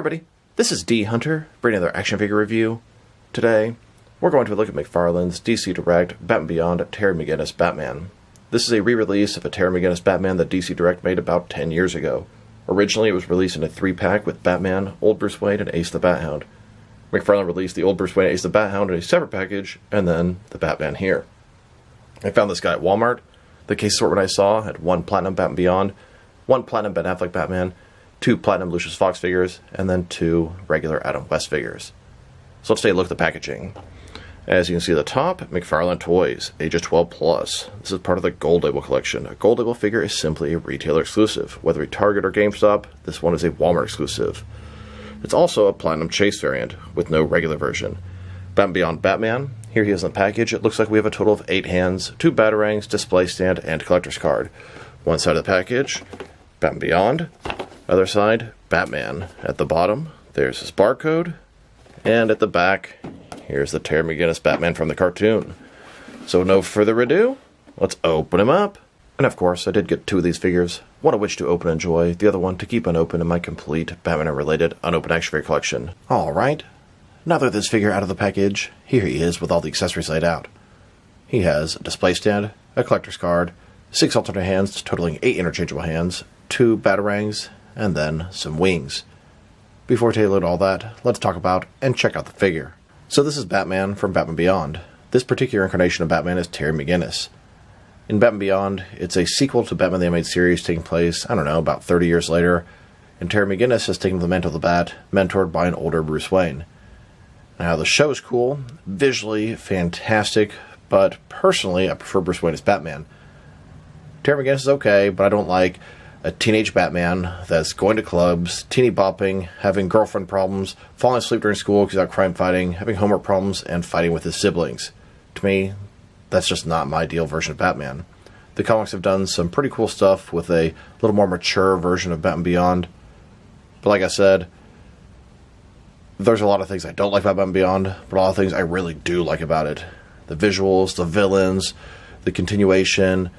everybody, this is D Hunter, bringing another action figure review. Today, we're going to look at McFarlane's DC Direct Batman Beyond Terry McGinnis Batman. This is a re-release of a Terry McGinnis Batman that DC Direct made about 10 years ago. Originally, it was released in a 3-pack with Batman, Old Bruce Wayne, and Ace the Bat-Hound. McFarlane released the Old Bruce Wayne and Ace the Bat-Hound in a separate package, and then the Batman here. I found this guy at Walmart. The case assortment I saw had 1 Platinum Batman Beyond, 1 Platinum Ben Affleck Batman, 2 Platinum Lucius Fox figures, and then 2 regular Adam West figures. So let's take a look at the packaging. As you can see at the top, McFarlane Toys, ages 12 plus. This is part of the Gold Label collection. A Gold Label figure is simply a retailer exclusive. Whether at Target or GameStop, this one is a Walmart exclusive. It's also a Platinum Chase variant, with no regular version. Batman Beyond Batman, here he is in the package. It looks like we have a total of 8 hands, 2 batarangs, display stand, and collector's card. One side of the package, Batman Beyond. Other side, Batman. At the bottom, there's his barcode. And at the back, here's the Terry McGinnis Batman from the cartoon. So no further ado, let's open him up. And of course, I did get 2 of these figures, one of which to open and enjoy, the other one to keep unopened in my complete Batman-related unopened action figure collection. Alright, now that this figure out of the package, here he is with all the accessories laid out. He has a display stand, a collector's card, 6 alternate hands totaling 8 interchangeable hands, 2 batarangs, and then some wings. Before we take a look at all that, let's talk about and check out the figure. So this is Batman from Batman Beyond. This particular incarnation of Batman is Terry McGinnis. In Batman Beyond, it's a sequel to Batman the Animated Series taking place, about 30 years later, and Terry McGinnis has taken the mantle of the Bat, mentored by an older Bruce Wayne. Now, the show is cool, visually fantastic, but personally, I prefer Bruce Wayne as Batman. Terry McGinnis is okay, but I don't like a teenage Batman that's going to clubs, teeny bopping, having girlfriend problems, falling asleep during school because he's out crime fighting, having homework problems, and fighting with his siblings. To me, that's just not my ideal version of Batman. The comics have done some pretty cool stuff with a little more mature version of Batman Beyond. But like I said, there's a lot of things I don't like about Batman Beyond, but a lot of things I really do like about it. The visuals, the villains, the continuation,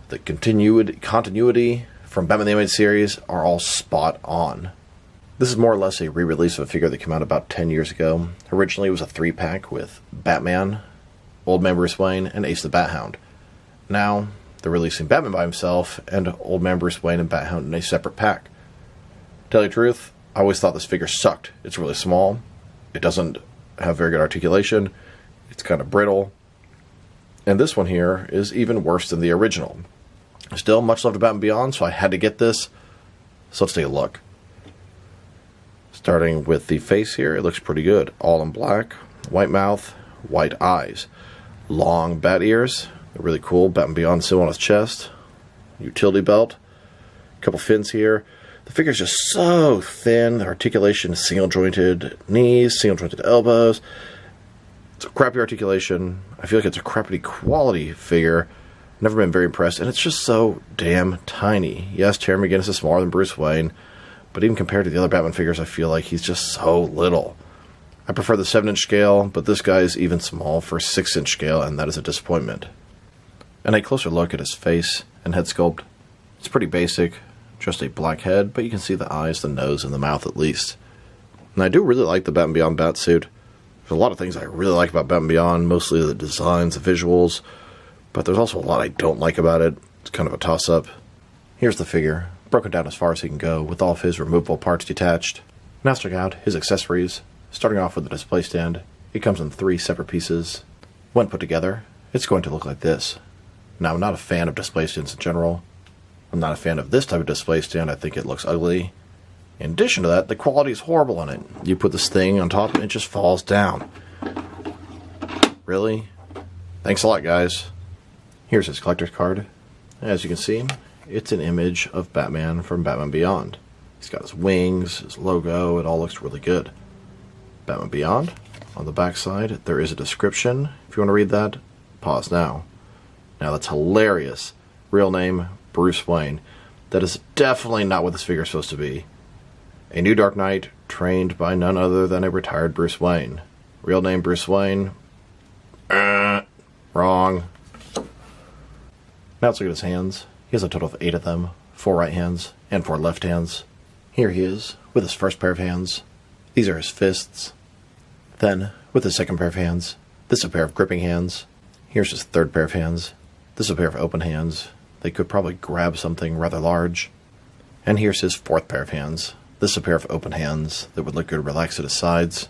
the continuity from Batman the Animated Series are all spot on. This is more or less a re-release of a figure that came out about 10 years ago. Originally it was a 3-pack with Batman, Old Man Bruce Wayne, and Ace the Bat-Hound. Now they're releasing Batman by himself and Old Man Bruce Wayne and Bat-Hound in a separate pack. To tell you the truth, I always thought this figure sucked. It's really small, it doesn't have very good articulation, it's kind of brittle, and this one here is even worse than the original. Still, much love to Batman Beyond, so I had to get this. So let's take a look. Starting with the face here, it looks pretty good. All in black, white mouth, white eyes. Long bat ears, really cool. Batman Beyond symbol on his chest. Utility belt. A couple fins here. The figure's just so thin. The articulation is single-jointed knees, single-jointed elbows. It's a crappy articulation. I feel like it's a crappy quality figure. Never been very impressed, and it's just so damn tiny. Yes, Terry McGinnis is smaller than Bruce Wayne, but even compared to the other Batman figures, I feel like he's just so little. I prefer the 7-inch scale, but this guy is even small for 6-inch scale, and that is a disappointment. And a closer look at his face and head sculpt. It's pretty basic, just a black head, but you can see the eyes, the nose, and the mouth at least. And I do really like the Batman Beyond Batsuit. There's a lot of things I really like about Batman Beyond, mostly the designs, the visuals, but there's also a lot I don't like about it. It's kind of a toss-up. Here's the figure, broken down as far as he can go, with all of his removable parts detached. Now let's check out his accessories. Starting off with the display stand, it comes in 3 separate pieces. When put together, it's going to look like this. Now, I'm not a fan of display stands in general. I'm not a fan of this type of display stand. I think it looks ugly. In addition to that, the quality is horrible on it. You put this thing on top and it just falls down. Really? Thanks a lot, guys. Here's his collector's card. As you can see, it's an image of Batman from Batman Beyond. He's got his wings, his logo, it all looks really good. Batman Beyond. On the back side, there is a description. If you want to read that, pause now. Now that's hilarious. Real name, Bruce Wayne. That is definitely not what this figure is supposed to be. A new Dark Knight, trained by none other than a retired Bruce Wayne. Real name, Bruce Wayne. Wrong. Now let's look at his hands. He has a total of 8 of them. 4 right hands and 4 left hands. Here he is with his first pair of hands. These are his fists. Then, with his second pair of hands, this is a pair of gripping hands. Here's his third pair of hands. This is a pair of open hands. They could probably grab something rather large. And here's his fourth pair of hands. This is a pair of open hands that would look good relaxed at his sides.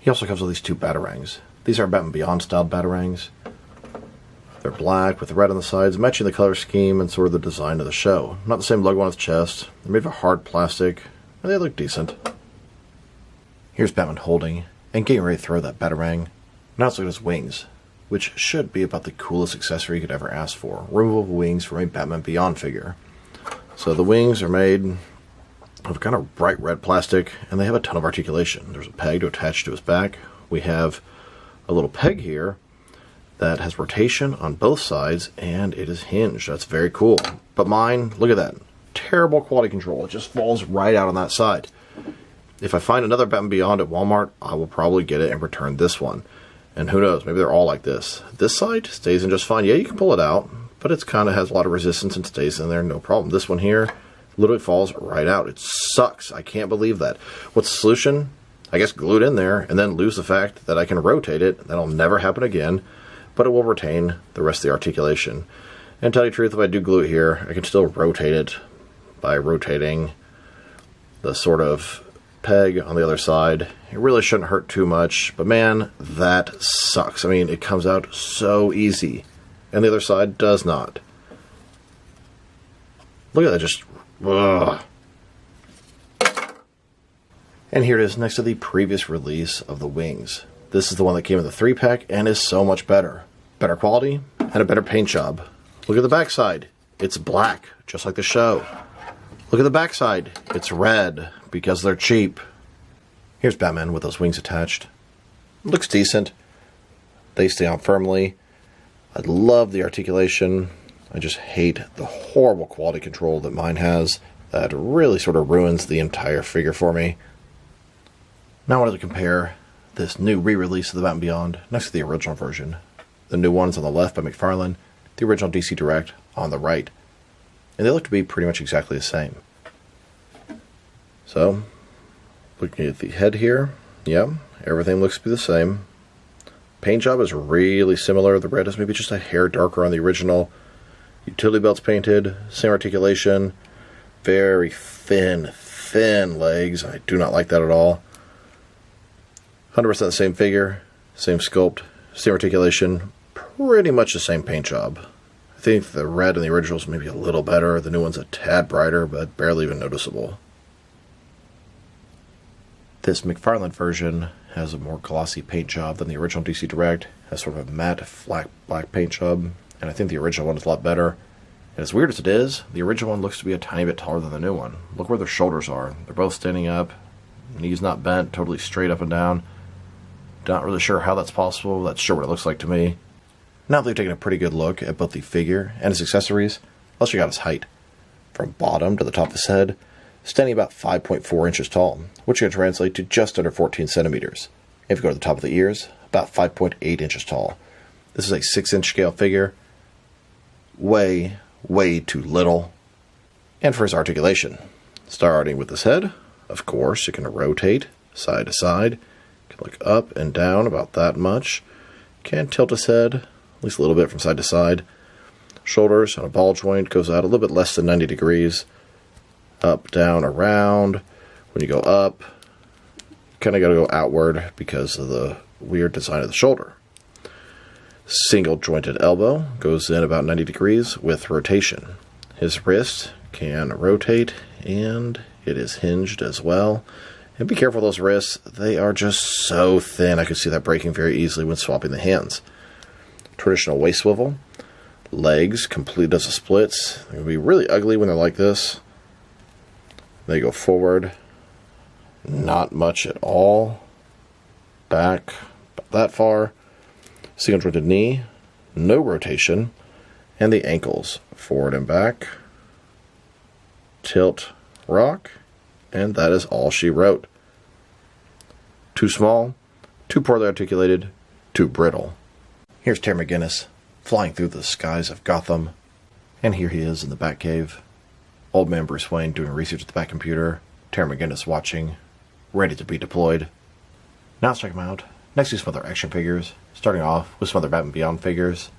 He also comes with these 2 batarangs. These are Batman Beyond styled batarangs. They're black with red on the sides, matching the color scheme and sort of the design of the show. Not the same logo on his chest. They're made of a hard plastic, and they look decent. Here's Batman holding and getting ready to throw that batarang. Now let's look at his wings, which should be about the coolest accessory you could ever ask for. Removable wings from a Batman Beyond figure. So the wings are made of kind of bright red plastic, and they have a ton of articulation. There's a peg to attach to his back. We have a little peg here that has rotation on both sides, and it is hinged. That's very cool. But mine, look at that. Terrible quality control. It just falls right out on that side. If I find another Batman Beyond at Walmart, I will probably get it and return this one. And who knows, maybe they're all like this. This side stays in just fine. Yeah, you can pull it out, but it kind of has a lot of resistance and stays in there, no problem. This one here literally falls right out. It sucks. I can't believe that. What's the solution? I guess glue it in there and then lose the fact that I can rotate it. That'll never happen again, but it will retain the rest of the articulation. And to tell you the truth, if I do glue it here, I can still rotate it by rotating the sort of peg on the other side. It really shouldn't hurt too much, but man, that sucks. I mean, it comes out so easy, and the other side does not. Look at that, just ugh. And here it is next to the previous release of the wings. This is the one that came in the 3-pack and is so much better. Better quality and a better paint job. Look at the backside. It's black, just like the show. Look at the backside. It's red, because they're cheap. Here's Batman with those wings attached. Looks decent. They stay on firmly. I love the articulation. I just hate the horrible quality control that mine has. That really sort of ruins the entire figure for me. Now I wanted to compare this new re-release of the Batman Beyond next to the original version. The new one's on the left by McFarlane, the original DC Direct on the right. And they look to be pretty much exactly the same. So, looking at the head here, yeah, everything looks to be the same. Paint job is really similar. The red is maybe just a hair darker on the original. Utility belt's painted, same articulation, very thin legs. I do not like that at all. 100% the same figure, same sculpt, same articulation, pretty much the same paint job. I think the red in the original is maybe a little better. The new one's a tad brighter, but barely even noticeable. This McFarlane version has a more glossy paint job than the original DC Direct. Has sort of a matte, flat black paint job, and I think the original one is a lot better. And as weird as it is, the original one looks to be a tiny bit taller than the new one. Look where their shoulders are. They're both standing up, knees not bent, totally straight up and down. Not really sure how that's possible. That's sure what it looks like to me. Now that they've taken a pretty good look at both the figure and his accessories, let's check out his height. From bottom to the top of his head, standing about 5.4 inches tall, which can translate to just under 14 centimeters. If you go to the top of the ears, about 5.8 inches tall. This is a 6-inch scale figure. Way too little. And for his articulation, starting with his head, of course, you can rotate side to side. Can look up and down about that much. Can tilt his head, at least a little bit from side to side. Shoulders on a ball joint goes out a little bit less than 90 degrees. Up, down, around. When you go up, kind of got to go outward because of the weird design of the shoulder. Single jointed elbow goes in about 90 degrees with rotation. His wrist can rotate and it is hinged as well. And be careful with those wrists. They are just so thin. I could see that breaking very easily when swapping the hands. Traditional waist swivel. Legs complete as a splits. They're going to be really ugly when they're like this. They go forward. Not much at all. Back about that far. Single jointed knee. No rotation. And the ankles forward and back. Tilt, rock. And that is all she wrote. Too small, too poorly articulated, too brittle. Here's Terry McGinnis flying through the skies of Gotham. And here he is in the Batcave. Old man Bruce Wayne doing research at the Batcomputer. Terry McGinnis watching, ready to be deployed. Now let's check them out. Next is some other action figures, starting off with some other Batman Beyond figures.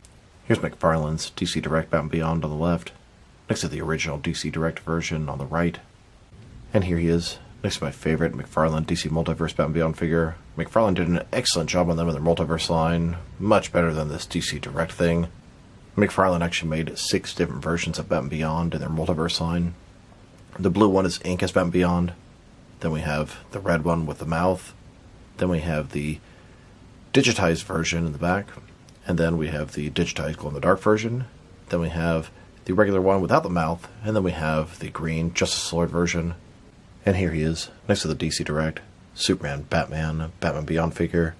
Here's McFarlane's DC Direct Batman Beyond on the left, next to the original DC Direct version on the right. And here he is, next to my favorite McFarlane DC Multiverse Batman Beyond figure. McFarlane did an excellent job on them in their Multiverse line, much better than this DC Direct thing. McFarlane actually made 6 different versions of Batman Beyond in their Multiverse line. The blue one is ink as Batman Beyond. Then we have the red one with the mouth. Then we have the digitized version in the back. And then we have the digitized glow-in-the-dark version. Then we have the regular one without the mouth. And then we have the green Justice Lord version. And here he is, next to the DC Direct, Superman, Batman, Batman Beyond figure.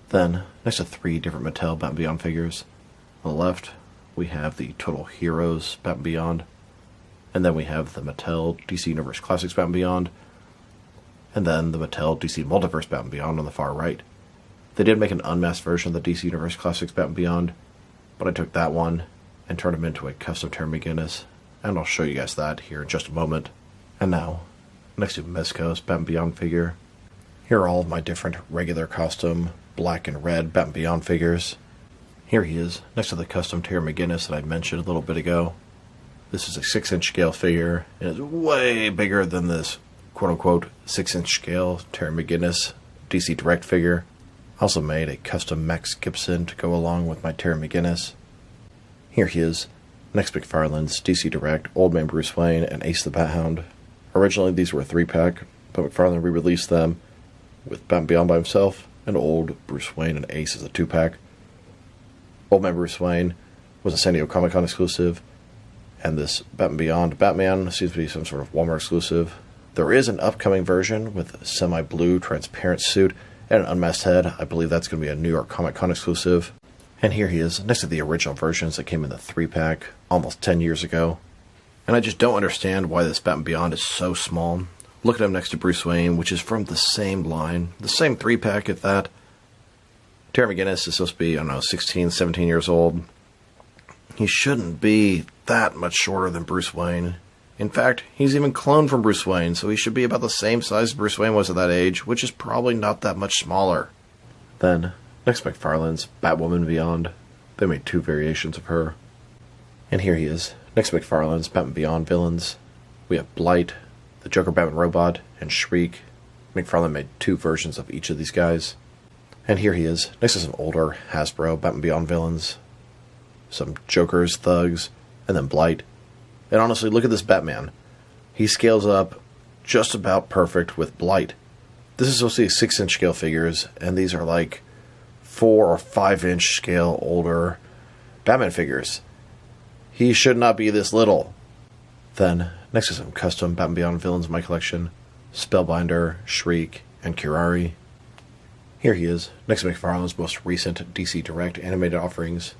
Then, next to 3 different Mattel Batman Beyond figures. On the left, we have the Total Heroes Batman Beyond. And then we have the Mattel DC Universe Classics Batman Beyond. And then the Mattel DC Multiverse Batman Beyond on the far right. They did make an unmasked version of the DC Universe Classics Batman Beyond, but I took that one and turned him into a custom Terry McGinnis, and I'll show you guys that here in just a moment. And now, next to Mezco's Batman Beyond figure, here are all of my different regular custom black and red Batman Beyond figures. Here he is, next to the custom Terry McGinnis that I mentioned a little bit ago. This is a 6-inch scale figure, and it's way bigger than this quote-unquote 6-inch scale Terry McGinnis DC Direct figure. I also made a custom Max Gibson to go along with my Terry McGinnis. Here he is, next McFarlane's DC Direct Old Man Bruce Wayne and Ace the Bat Hound. Originally these were a 3-pack, but McFarlane re-released them with Batman Beyond by himself and Old Bruce Wayne and Ace as a 2-pack. Old Man Bruce Wayne was a San Diego Comic-Con exclusive, and this Batman Beyond Batman seems to be some sort of Walmart exclusive. There is an upcoming version with a semi-blue transparent suit and an unmasked head. I believe that's going to be a New York Comic-Con exclusive. And here he is, next to the original versions that came in the 3-pack almost 10 years ago. And I just don't understand why this Batman Beyond is so small. Look at him next to Bruce Wayne, which is from the same line, the same 3-pack at that. Terry McGinnis is supposed to be, I don't know, 16, 17 years old. He shouldn't be that much shorter than Bruce Wayne. In fact, he's even cloned from Bruce Wayne, so he should be about the same size Bruce Wayne was at that age, which is probably not that much smaller. Then, next McFarlane's Batwoman Beyond. They made 2 variations of her. And here he is, next McFarlane's Batman Beyond villains. We have Blight, the Joker Batman Robot, and Shriek. McFarlane made 2 versions of each of these guys. And here he is, next to some older Hasbro Batman Beyond villains. Some Jokers, Thugs, and then Blight. And honestly, look at this Batman. He scales up just about perfect with Blight. This is supposed to be 6-inch scale figures, and these are like 4 or 5-inch scale older Batman figures. He should not be this little. Then, next to some custom Batman Beyond villains in my collection, Spellbinder, Shriek, and Kirari. Here he is, next to McFarlane's most recent DC Direct animated offerings,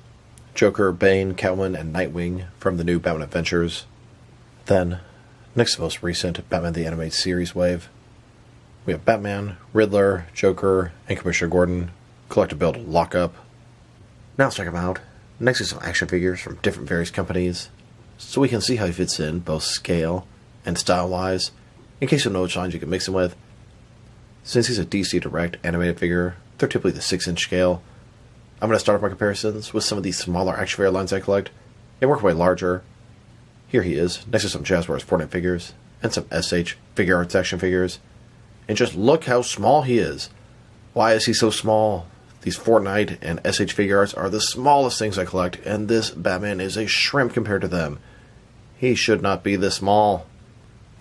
Joker, Bane, Catwoman, and Nightwing from the new Batman Adventures. Then, next to the most recent Batman the Animated Series wave, we have Batman, Riddler, Joker, and Commissioner Gordon, collector build Lockup. Now let's check them out. Next is some action figures from different various companies, so we can see how he fits in both scale and style-wise, in case you know which lines you can mix him with. Since he's a DC Direct animated figure, they're typically the 6-inch scale. I'm going to start off my comparisons with some of these smaller action figure lines I collect, and work my way larger. Here he is, next to some Jazzwares Fortnite figures, and some SH Figure Arts action figures. And just look how small he is. Why is he so small? These Fortnite and SH Figure Arts are the smallest things I collect, and this Batman is a shrimp compared to them. He should not be this small.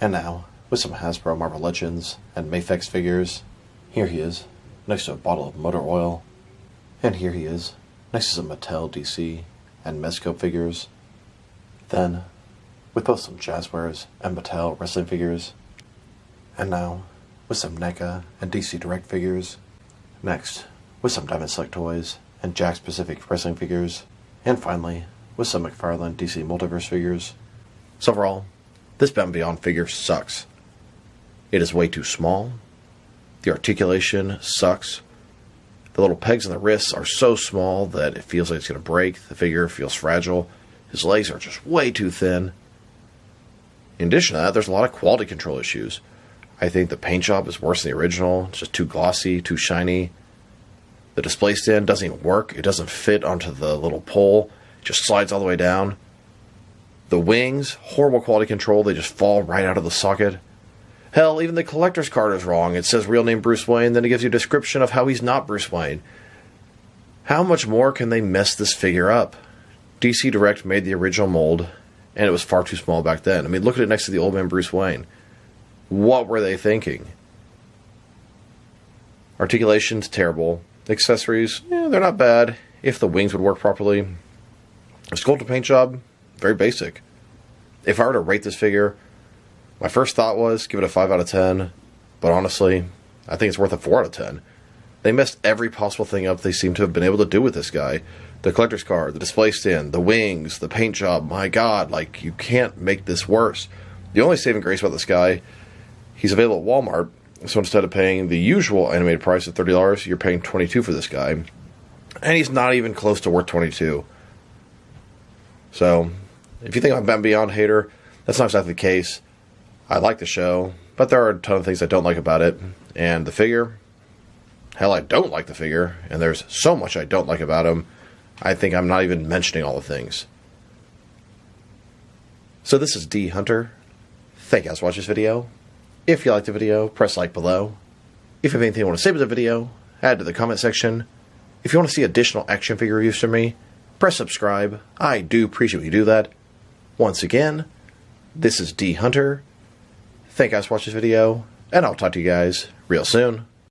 And now, with some Hasbro Marvel Legends and Mafex figures, here he is, next to a bottle of motor oil. And here he is, next to some Mattel DC and Mezco figures. Then, with both some Jazzwares and Mattel wrestling figures. And now, with some NECA and DC Direct figures. Next, with some Diamond Select toys and Jakks Pacific wrestling figures. And finally, with some McFarlane DC Multiverse figures. So overall, this Batman Beyond figure sucks. It is way too small. The articulation sucks. The little pegs on the wrists are so small that it feels like it's going to break. The figure feels fragile. His legs are just way too thin. In addition to that, there's a lot of quality control issues. I think the paint job is worse than the original. It's just too glossy, too shiny. The display stand doesn't even work. It doesn't fit onto the little pole. It just slides all the way down. The wings, horrible quality control. They just fall right out of the socket. Hell, even the collector's card is wrong. It says real name Bruce Wayne, then it gives you a description of how he's not Bruce Wayne. How much more can they mess this figure up? DC Direct made the original mold, and it was far too small back then. I mean, look at it next to the old man Bruce Wayne. What were they thinking? Articulation's terrible. The accessories, they're not bad, if the wings would work properly. The sculpted paint job, very basic. If I were to rate this figure, my first thought was give it a 5 out of 10, but honestly, I think it's worth a 4 out of 10. They messed every possible thing up they seem to have been able to do with this guy. The collector's card, the display stand, the wings, the paint job, my god, like, you can't make this worse. The only saving grace about this guy, he's available at Walmart, so instead of paying the usual animated price of $30, you're paying $22 for this guy. And he's not even close to worth $22. So, if you think I'm a Batman Beyond hater, that's not exactly the case. I like the show, but there are a ton of things I don't like about it. And the figure, hell, I don't like the figure, and there's so much I don't like about him, I think I'm not even mentioning all the things. So this is D Hunter. Thank you guys for watching this video. If you liked the video, press like below. If you have anything you want to say about the video, add to the comment section. If you want to see additional action figure reviews from me, press subscribe. I do appreciate when you do that. Once again, this is D Hunter. Thank you guys for watching this video, and I'll talk to you guys real soon.